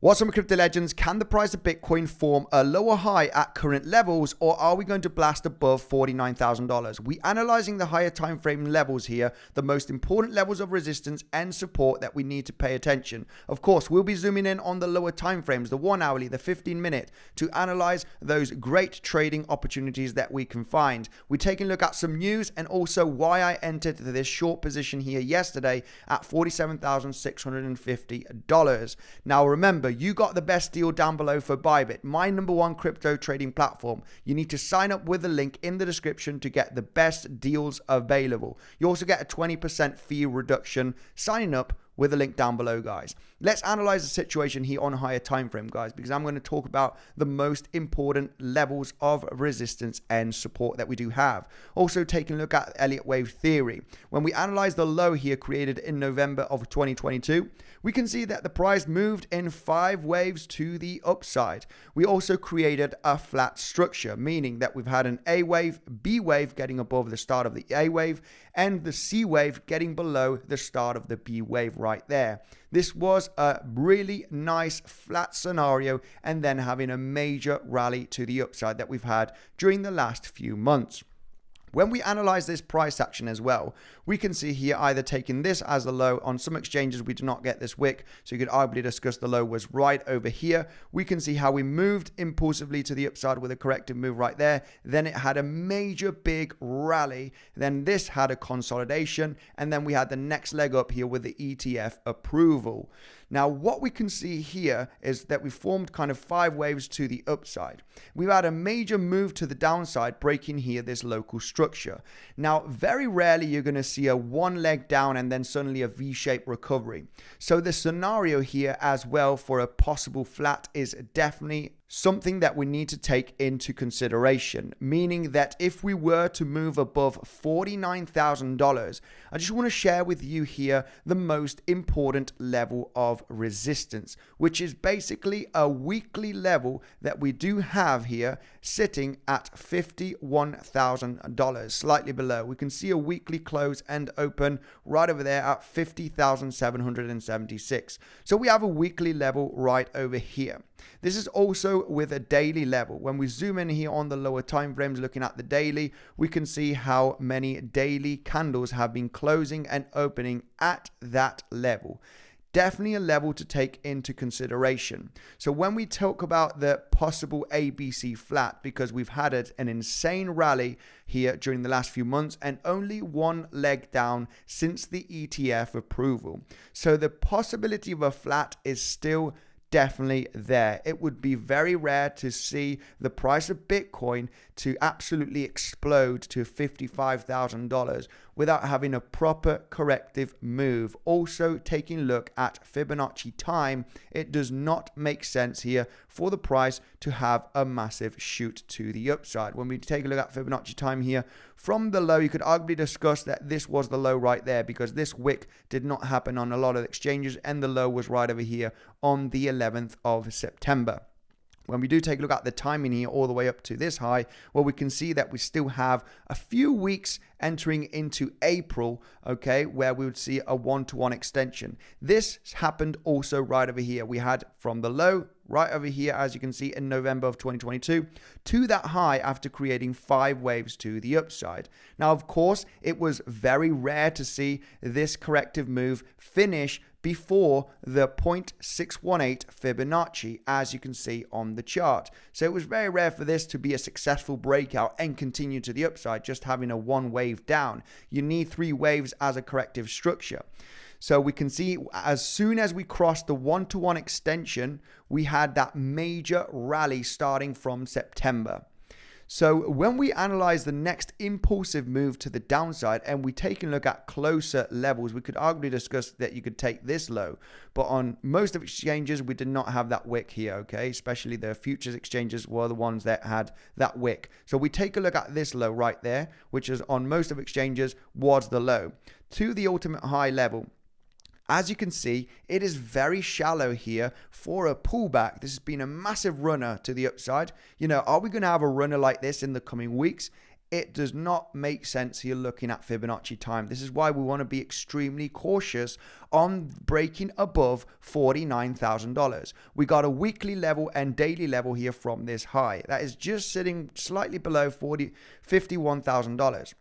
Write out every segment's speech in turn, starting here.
What's up, my crypto legends? Can the price of Bitcoin form a lower high at current levels, or are we going to blast above $49,000? We analyzing the higher time frame levels here, the most important levels of resistance and support that we need to pay attention. Of course, we'll be zooming in on the lower time frames, the 1 hourly, the 15-minute, to analyze those great trading opportunities that we can find. We're taking a look at some news and also why I entered this short position here yesterday at $47,650. Now remember, you got the best deal down below for BYBIT, my #1 crypto trading platform. You need to sign up with the link in the description to get the best deals available. You also get a 20% fee reduction signing up with a link down below, guys. Let's analyze the situation here on a higher time frame, guys, because I'm going to talk about the most important levels of resistance and support that we do have. Also taking a look at Elliot wave theory. When we analyze the low here created in November of 2022, we can see that the price moved in 5 waves to the upside. We also created a flat structure, meaning that we've had an A wave, B wave getting above the start of the A wave, and the C wave getting below the start of the B wave right there. This was a really nice flat scenario, and then having a major rally to the upside that we've had during the last few months. When we analyze this price action as well, we can see here either taking this as a low. On some exchanges, we do not get this wick, so you could arguably discuss the low was right over here. We can see how we moved impulsively to the upside with a corrective move right there. Then it had a major big rally. Then this had a consolidation, and then we had the next leg up here with the ETF approval. Now, what we can see here is that we formed kind of 5 waves to the upside. We've had a major move to the downside, breaking here this local structure. Now, very rarely you're going to see a 1 leg down and then suddenly a V-shaped recovery. So the scenario here as well for a possible flat is definitely something that we need to take into consideration, meaning that if we were to move above $49,000, I just want to share with you here the most important level of resistance, which is basically a weekly level that we do have here sitting at $51,000, slightly below. We can see a weekly close and open right over there at 50,776. So we have a weekly level right over here. This is also with a daily level. When we zoom in here on the lower time frames, looking at the daily, we can see how many daily candles have been closing and opening at that level. Definitely a level to take into consideration. So when we talk about the possible ABC flat, because we've had an insane rally here during the last few months and only 1 leg down since the ETF approval. So the possibility of a flat is still definitely there. It would be very rare to see the price of Bitcoin to absolutely explode to $55,000 without having a proper corrective move. Also taking a look at Fibonacci time, it does not make sense here for the price to have a massive shoot to the upside. When we take a look at Fibonacci time here from the low, you could arguably discuss that this was the low right there, because this wick did not happen on a lot of exchanges, and the low was right over here on the 11th of September. When we do take a look at the timing here all the way up to this high, well, we can see that we still have a few weeks entering into April, okay, where we would see a 1-to-1 extension. This happened also right over here. We had from the low right over here, as you can see, in November of 2022 to that high after creating 5 waves to the upside. Now, of course, it was very rare to see this corrective move finish before the 0.618 Fibonacci, as you can see on the chart. So it was very rare for this to be a successful breakout and continue to the upside, just having a 1 wave down. You need 3 waves as a corrective structure. So we can see as soon as we crossed the 1-to-1 extension, we had that major rally starting from September. So when we analyze the next impulsive move to the downside and we take a look at closer levels, we could arguably discuss that you could take this low, but on most of exchanges, we did not have that wick here, okay? Especially the futures exchanges were the ones that had that wick. So we take a look at this low right there, which is on most of exchanges was the low to the ultimate high level. As you can see, it is very shallow here for a pullback. This has been a massive runner to the upside. You know, are we going to have a runner like this in the coming weeks? it does not make sense here looking at Fibonacci time. This is why we want to be extremely cautious on breaking above $49,000. We got a weekly level and daily level here from this high. That is just sitting slightly below $51,000.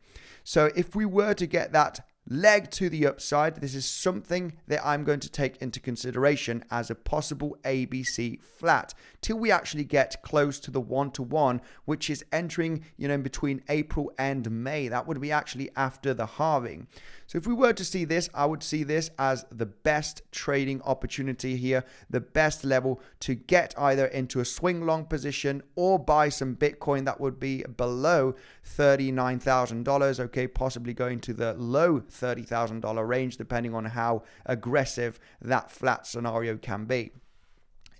So if we were to get that leg to the upside, this is something that I'm going to take into consideration as a possible ABC flat till we actually get close to the 1-to-1, which is entering, in between April and May. That would be actually after the halving. So if we were to see this, I would see this as the best trading opportunity here, the best level to get either into a swing long position or buy some Bitcoin that would be below $39,000, okay, possibly going to the low $30,000 range, depending on how aggressive that flat scenario can be.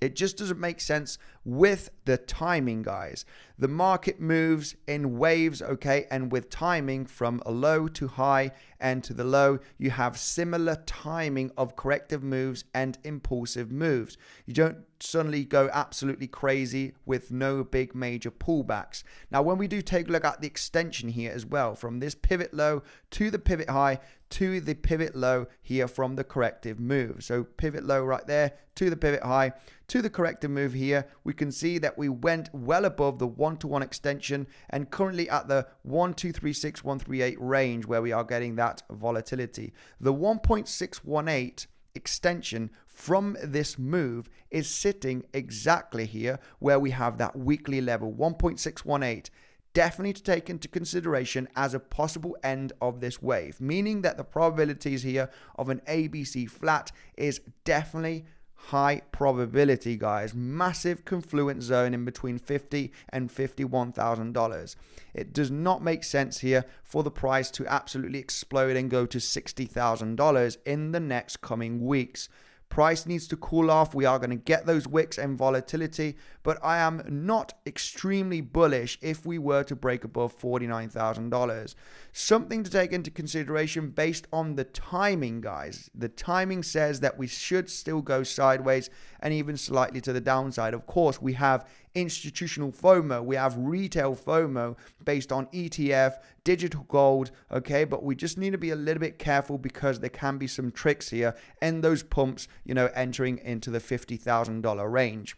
It just doesn't make sense with the timing, guys. The market moves in waves, okay? And with timing from a low to high and to the low, you have similar timing of corrective moves and impulsive moves. You don't suddenly go absolutely crazy with no big major pullbacks. Now, when we do take a look at the extension here as well, from this pivot low to the pivot high to the pivot low here from the corrective move. So pivot low right there to the pivot high to the corrective move here, we can see that we went well above the 1-to-1 extension and currently at the 1,236,138 range where we are getting that volatility. The 1.618 extension from this move is sitting exactly here where we have that weekly level, 1.618. Definitely to take into consideration as a possible end of this wave, meaning that the probabilities here of an ABC flat is definitely high probability, guys. Massive confluence zone in between $50,000 and $51,000. It does not make sense here for the price to absolutely explode and go to $60,000 in the next coming weeks. Price needs to cool off. We are going to get those wicks and volatility, but I am not extremely bullish if we were to break above $49,000. Something to take into consideration based on the timing, guys. The timing says that we should still go sideways and even slightly to the downside. Of course, we have institutional FOMO, we have retail FOMO based on ETF, digital gold, okay, but we just need to be a little bit careful because there can be some tricks here and those pumps, entering into the $50,000 range.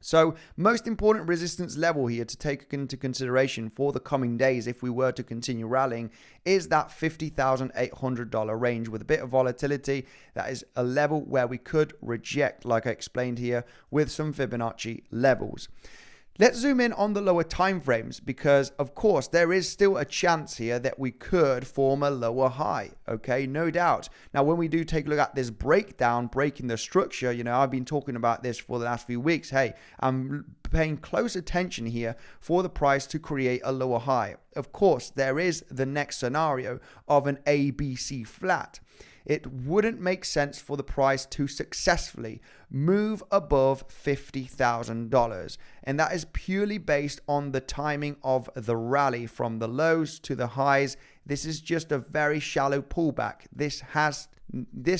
So most important resistance level here to take into consideration for the coming days if we were to continue rallying is that $50,800 range with a bit of volatility. That is a level where we could reject, like I explained here, with some Fibonacci levels. Let's zoom in on the lower time frames because, of course, there is still a chance here that we could form a lower high, okay? No doubt. Now, when we do take a look at this breakdown, breaking the structure, I've been talking about this for the last few weeks. Hey, I'm paying close attention here for the price to create a lower high. Of course, there is the next scenario of an ABC flat. It wouldn't make sense for the price to successfully move above $50,000. And that is purely based on the timing of the rally from the lows to the highs. This is just a very shallow pullback. This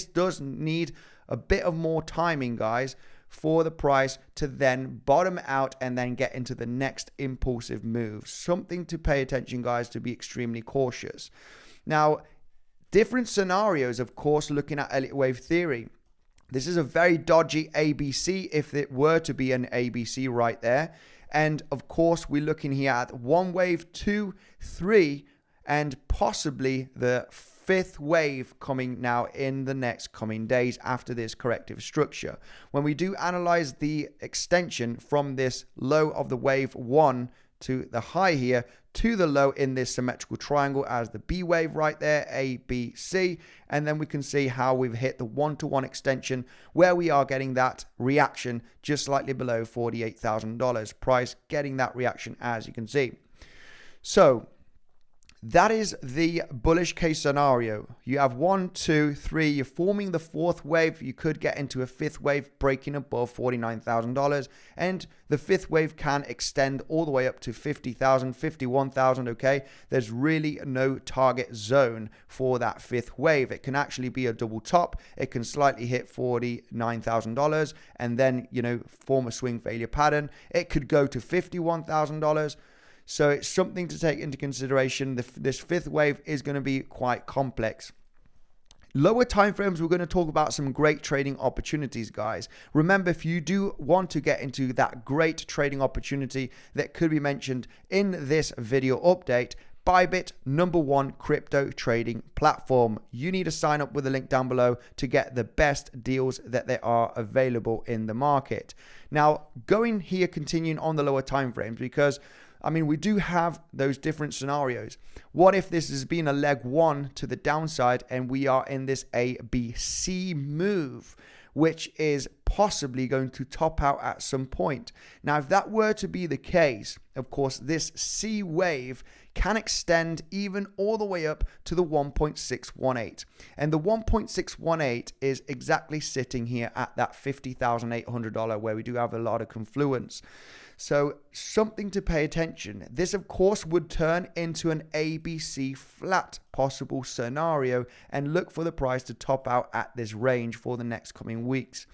does need a bit of more timing, guys, for the price to then bottom out and then get into the next impulsive move. Something to pay attention, guys, to be extremely cautious. Now, different scenarios, of course, looking at Elliott wave theory. This is a very dodgy ABC if it were to be an ABC right there. And of course, we're looking here at 1 wave, 2, 3, and possibly the 5th wave coming now in the next coming days after this corrective structure. When we do analyze the extension from this low of the wave 1 to the high here to the low in this symmetrical triangle as the B wave right there, A, B, C. And then we can see how we've hit the 1-to-1 extension where we are getting that reaction just slightly below $48,000 price, getting that reaction as you can see. So that is the bullish case scenario. You have 1, 2, 3. You're forming the 4th wave. You could get into a 5th wave breaking above $49,000. And the 5th wave can extend all the way up to $50,000, $51,000, okay? There's really no target zone for that 5th wave. It can actually be a double top. It can slightly hit $49,000 and then, form a swing failure pattern. It could go to $51,000. So it's something to take into consideration. This fifth wave is going to be quite complex. Lower time frames, we're going to talk about some great trading opportunities, guys. Remember, if you do want to get into that great trading opportunity that could be mentioned in this video update, BYBIT, #1 crypto trading platform. You need to sign up with the link down below to get the best deals that there are available in the market. Now, going here, continuing on the lower time frames, because I mean, we do have those different scenarios. What if this has been a leg one to the downside and we are in this ABC move, which is possibly going to top out at some point? Now, if that were to be the case, of course, this C wave can extend even all the way up to the 1.618. And the 1.618 is exactly sitting here at that $50,800 where we do have a lot of confluence. So something to pay attention. This, of course, would turn into an ABC flat possible scenario, and look for the price to top out at this range for the next coming weeks.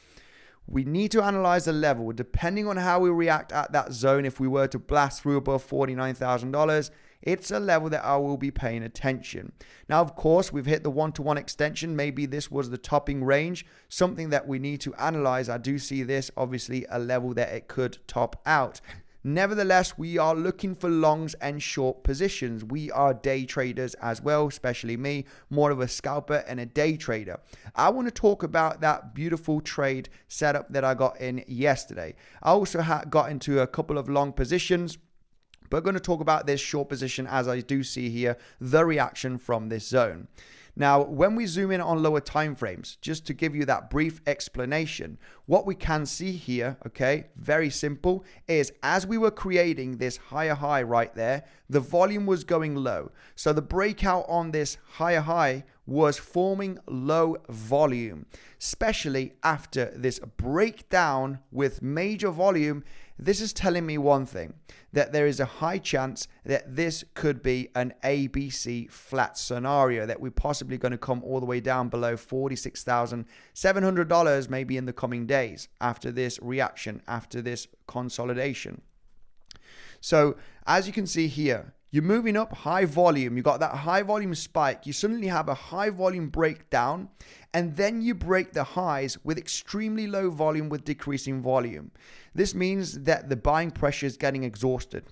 We need to analyze the level depending on how we react at that zone. If we were to blast through above $49,000, it's a level that I will be paying attention. Now, of course, we've hit the 1-to-1 extension. Maybe this was the topping range, something that we need to analyze. I do see this obviously a level that it could top out. Nevertheless, we are looking for longs and short positions. We are day traders as well, especially me, more of a scalper and a day trader. I want to talk about that beautiful trade setup that I got in yesterday. I also got into a couple of long positions, but I'm going to talk about this short position as I do see here the reaction from this zone. Now, when we zoom in on lower time frames, just to give you that brief explanation, what we can see here, okay, very simple, is as we were creating this higher high right there, the volume was going low. So the breakout on this higher high was forming low volume, especially after this breakdown with major volume. This is telling me one thing, that there is a high chance that this could be an ABC flat scenario, that we're possibly going to come all the way down below $46,700 maybe in the coming days after this reaction, after this consolidation. So as you can see here, you're moving up high volume. You got that high volume spike. You suddenly have a high volume breakdown, and then you break the highs with extremely low volume with decreasing volume. This means that the buying pressure is getting exhausted.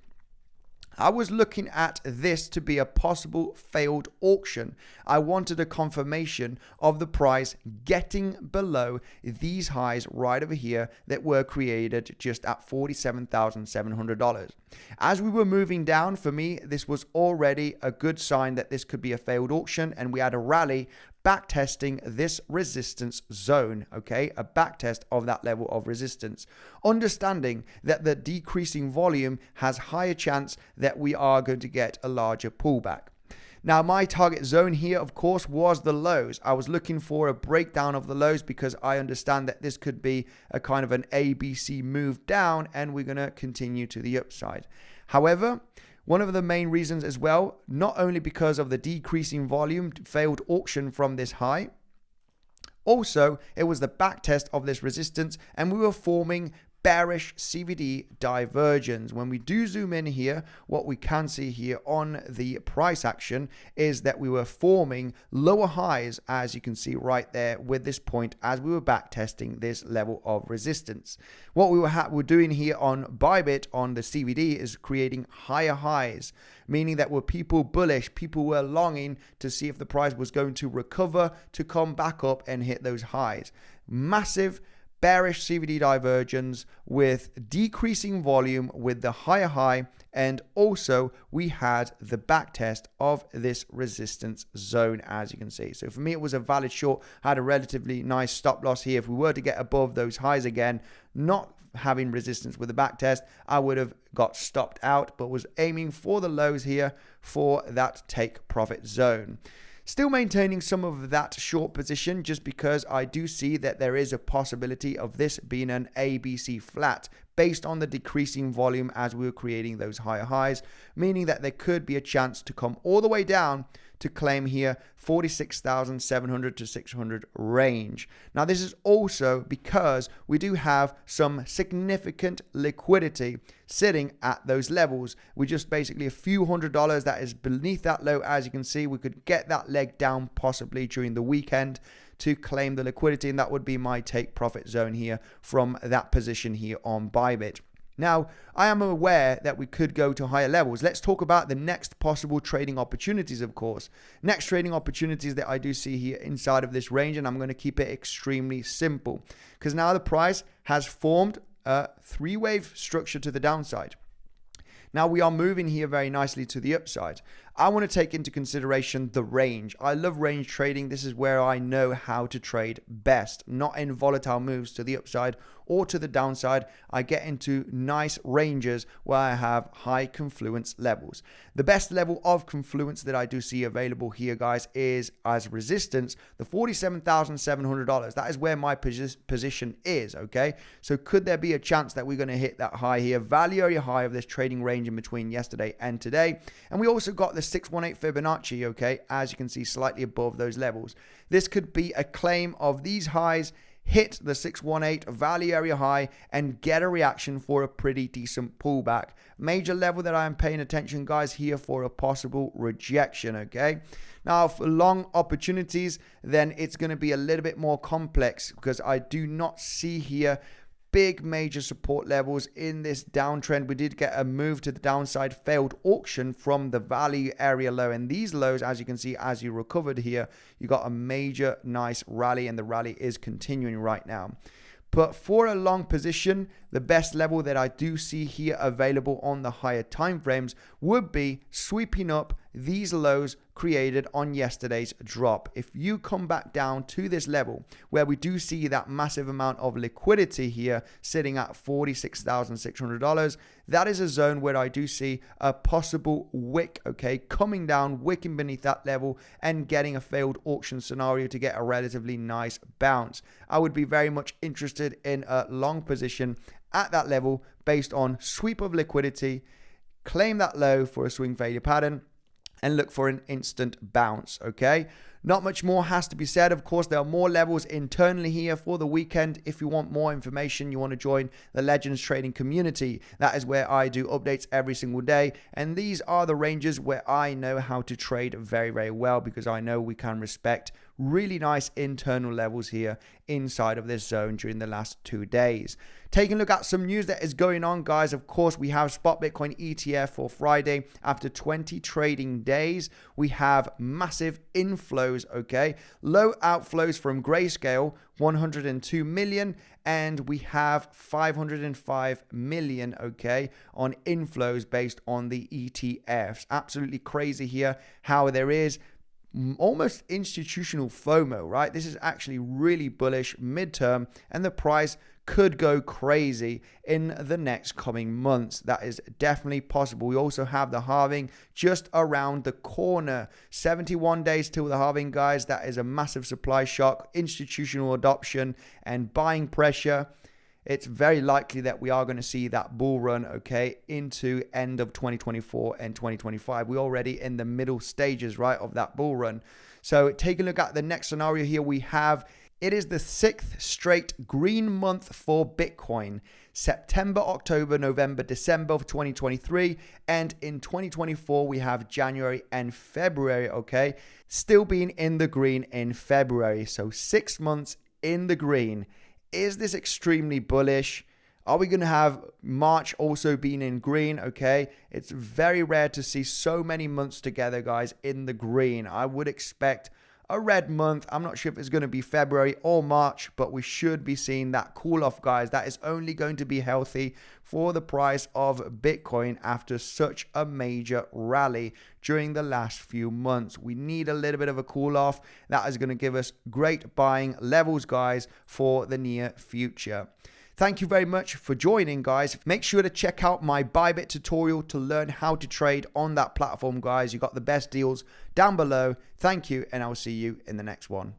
I was looking at this to be a possible failed auction. I wanted a confirmation of the price getting below these highs right over here that were created just at $47,700. As we were moving down, for me, this was already a good sign that this could be a failed auction, and we had a rally backtesting this resistance zone, okay, a backtest of that level of resistance, understanding that the decreasing volume has higher chance that we are going to get a larger pullback. Now, my target zone here, of course, was the lows. I was looking for a breakdown of the lows because I understand that this could be a kind of an ABC move down, and we're going to continue to the upside. However, one of the main reasons as well, not only because of the decreasing volume, failed auction from this high, also it was the back test of this resistance, and we were forming bearish CVD divergence. When we do zoom in here, what we can see here on the price action is that we were forming lower highs, as you can see right there with this point, as we were back testing this level of resistance. What we were doing here on BYBIT on the CVD is creating higher highs, meaning that were people bullish, people were longing to see if the price was going to recover to come back up and hit those highs. Massive bearish CVD divergence with decreasing volume with the higher high, and also we had the back test of this resistance zone, as you can see. So for me, it was a valid short. I had a relatively nice stop loss here. If we were to get above those highs again, not having resistance with the back test, I would have got stopped out, but was aiming for the lows here for that take profit zone. Still maintaining some of that short position just because I do see that there is a possibility of this being an ABC flat based on the decreasing volume as we were creating those higher highs, meaning that there could be a chance to come all the way down to claim here 46,700 to 600 range. Now this is also because we do have some significant liquidity sitting at those levels. We just basically a few $100 that is beneath that low. As you can see, we could get that leg down possibly during the weekend to claim the liquidity, and that would be my take profit zone here from that position here on BYBIT. Now, I am aware that we could go to higher levels. Let's talk about the next possible trading opportunities, of course. Next trading opportunities that I do see here inside of this range, and I'm going to keep it extremely simple because now the price has formed a three-wave structure to the downside. Now we are moving here very nicely to the upside. I want to take into consideration the range. I love range trading. This is where I know how to trade best, not in volatile moves to the upside or to the downside. I get into nice ranges where I have high confluence levels. The best level of confluence that I do see available here, guys, is as resistance, the $47,700. That is where my position is, okay? So could there be a chance that we're going to hit that high here, value area high of this trading range in between yesterday and today? And we also got the 618 Fibonacci, okay, as you can see, slightly above those levels. This could be a claim of these highs, hit the 618 value area high, and get a reaction for a pretty decent pullback. Major level that I am paying attention, guys, here for a possible rejection, okay? Now, for long opportunities, then it's going to be a little bit more complex because I do not see here big major support levels in this downtrend. We did get a move to the downside, failed auction from the value area low, and these lows, as you can see, as you recovered here, you got a major nice rally, and the rally is continuing right now. But for a long position, the best level that I do see here available on the higher time frames would be sweeping up these lows created on yesterday's drop. If you come back down to this level where we do see that massive amount of liquidity here sitting at $46,600, that is a zone where I do see a possible wick, okay, coming down, wicking beneath that level and getting a failed auction scenario to get a relatively nice bounce. I would be very much interested in a long position at that level based on sweep of liquidity, claim that low for a swing failure pattern, and look for an instant bounce, okay? Not much more has to be said. Of course, there are more levels internally here for the weekend. If you want more information, you want to join the Legends Trading community. That is where I do updates every single day. And these are the ranges where I know how to trade very, very well because I know we can respect really nice internal levels here inside of this zone during the last 2 days. Taking a look at some news that is going on, guys. Of course, we have spot Bitcoin ETF for Friday. After 20 trading days, we have massive inflows, okay? Low outflows from Grayscale, 102 million, and we have 505 million, okay, on inflows based on the ETFs. Absolutely crazy here how there is almost institutional FOMO, right? This is actually really bullish midterm, and the price could go crazy in the next coming months. That is definitely possible. We also have the halving just around the corner. 71 days till the halving, guys. That is a massive supply shock, institutional adoption, and buying pressure. It's very likely that we are going to see that bull run, okay, into end of 2024 and 2025. We're already in the middle stages, right, of that bull run. So take a look at the next scenario here. We have, it is the 6th straight green month for Bitcoin. September, October, November, December of 2023. And in 2024, we have January and February, okay, still being in the green in February. So 6 months in the green. Is this extremely bullish? Are we going to have March also being in green? Okay, it's very rare to see so many months together, guys, in the green. I would expect a red month. I'm not sure if it's going to be February or March, but we should be seeing that cool off, guys. That is only going to be healthy for the price of Bitcoin after such a major rally during the last few months. We need a little bit of a cool off. That is going to give us great buying levels, guys, for the near future. Thank you very much for joining, guys. Make sure to check out my BYBIT tutorial to learn how to trade on that platform, guys. You got the best deals down below. Thank you, and I'll see you in the next one.